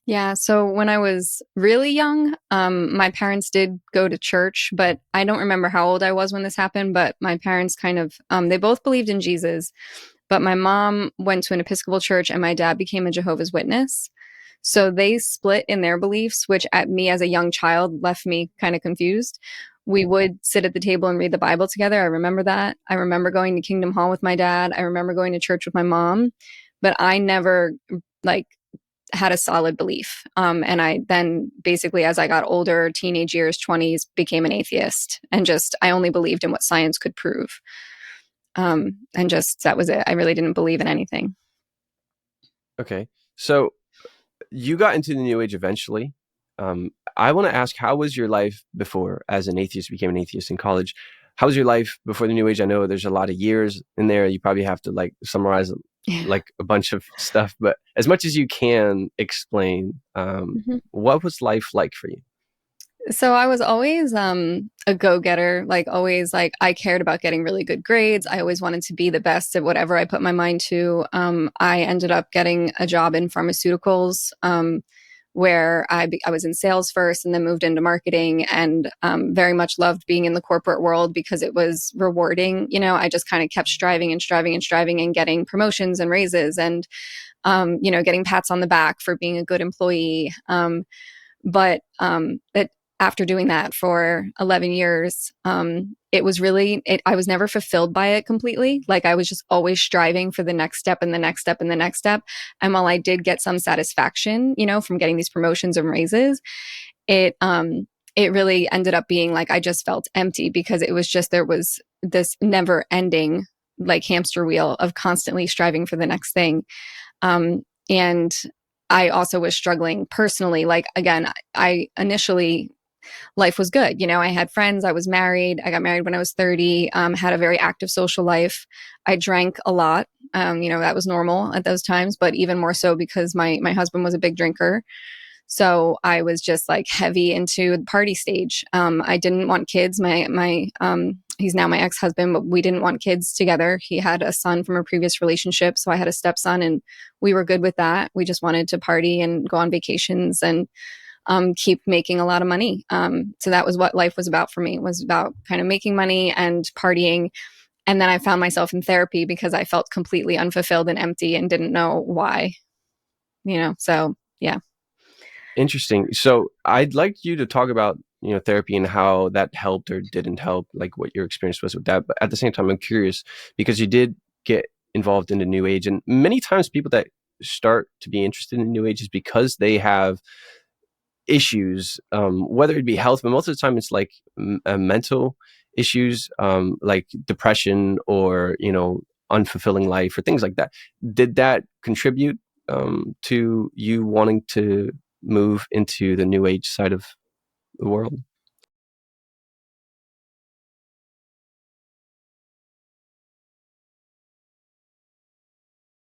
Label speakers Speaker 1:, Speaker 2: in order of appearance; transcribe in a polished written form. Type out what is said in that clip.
Speaker 1: Yeah, so when I was really young, my parents did go to church, but I don't remember how old I was when this happened. But my parents kind of, they both believed in Jesus, but my mom went to an Episcopal church and my dad became a Jehovah's Witness. So they split in their beliefs, which at me as a young child left me kind of confused. We would sit at the table and read the Bible together. I remember that. I remember going to Kingdom Hall with my dad. I remember going to church with my mom, but I never like had a solid belief. And I then basically, as I got older, teenage years, 20s, became an atheist and just, I only believed in what science could prove. And just that was it. I really didn't believe in anything.
Speaker 2: Okay. So you got into the New Age eventually. I want to ask, how was your life before, as an atheist, became an atheist in college? How was your life before the New Age? I know there's a lot of years in there. You probably have to like summarize
Speaker 1: Yeah.
Speaker 2: like a bunch of stuff, but as much as you can explain,
Speaker 1: Mhm.
Speaker 2: what was life like for you?
Speaker 1: So I was always a go-getter, like always like I cared about getting really good grades. I always wanted to be the best at whatever I put my mind to. I ended up getting a job in pharmaceuticals, where I was in sales first and then moved into marketing, and very much loved being in the corporate world because it was rewarding. I just kind of kept striving and striving and striving and getting promotions and raises and getting pats on the back for being a good employee. But it After doing that for 11 years, it was really I was never fulfilled by it completely. Like I was just always striving for the next step and the next step and the next step. And while I did get some satisfaction, from getting these promotions and raises, it really ended up being like I just felt empty because it was just there was this never ending like hamster wheel of constantly striving for the next thing. And I also was struggling personally. Like, again, I initially, life was good. I had friends, I was married. I got married when I was 30, had a very active social life. I drank a lot. That was normal at those times, but even more so because my husband was a big drinker. So I was just like heavy into the party stage. I didn't want kids. He's now my ex-husband, but we didn't want kids together. He had a son from a previous relationship, so I had a stepson, and we were good with that. We just wanted to party and go on vacations and keep making a lot of money. So that was what life was about for me. It was about kind of making money and partying. And then I found myself in therapy because I felt completely unfulfilled and empty and didn't know why. So yeah.
Speaker 2: Interesting. So I'd like you to talk about, therapy and how that helped or didn't help, like what your experience was with that. But at the same time, I'm curious because you did get involved in the New Age, and many times people that start to be interested in New Age is because they have issues, whether it be health, but most of the time it's like mental issues, like depression or unfulfilling life or things like that. Did that contribute to you wanting to move into the New Age side of the world?